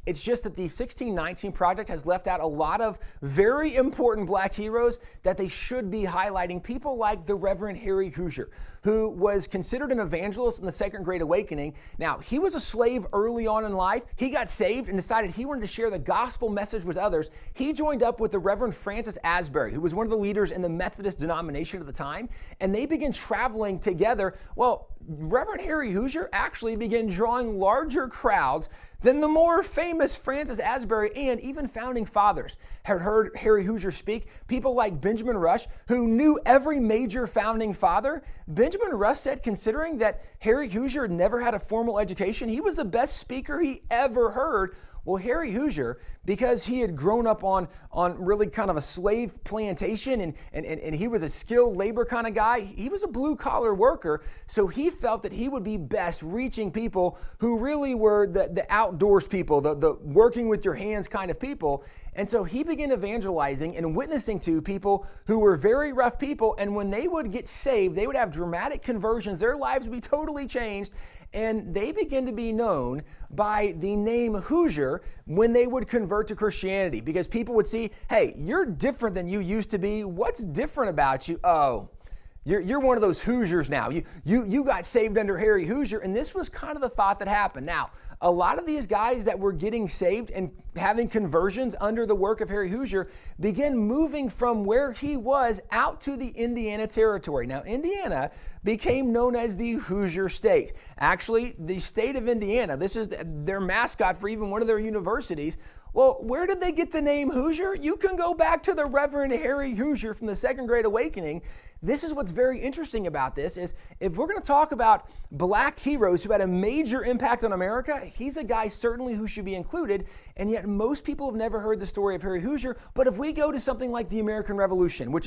It's just that the 1619 Project has left out a lot of very important black heroes that they should be highlighting. People like the Reverend Harry Hoosier, who was considered an evangelist in the Second Great Awakening. Now, he was a slave early on in life. He got saved and decided he wanted to share the gospel message with others. He joined up with the Reverend Francis Asbury, who was one of the leaders in the Methodist denomination at the time, and they began traveling together. Well, Reverend Harry Hoosier actually began drawing larger crowds than the more famous Francis Asbury and even founding fathers had heard Harry Hoosier speak. People like Benjamin Rush, who knew every major founding father. Benjamin Rush said, considering that Harry Hoosier never had a formal education, he was the best speaker he ever heard. Well, Harry Hoosier, because he had grown up on really kind of a slave plantation and he was a skilled labor kind of guy, he was a blue-collar worker, so he felt that he would be best reaching people who really were the outdoors people, the working with your hands kind of people. And so he began evangelizing and witnessing to people who were very rough people, and when they would get saved, they would have dramatic conversions, their lives would be totally changed, and they began to be known by the name Hoosier when they would convert to Christianity, because people would see, hey, you're different than you used to be. What's different about you? Oh, you're one of those Hoosiers now. You got saved under Harry Hoosier, and this was kind of the thought that happened. Now, a lot of these guys that were getting saved and having conversions under the work of Harry Hoosier began moving from where he was out to the Indiana territory. Now, Indiana became known as the Hoosier State. Actually, the state of Indiana, this is their mascot for even one of their universities. Well, where did they get the name Hoosier? You can go back to the Reverend Harry Hoosier from the Second Great Awakening. This is what's very interesting about this is if we're going to talk about black heroes who had a major impact on America, he's a guy certainly who should be included, and yet most people have never heard the story of Harry Hoosier. But if we go to something like the American Revolution, which is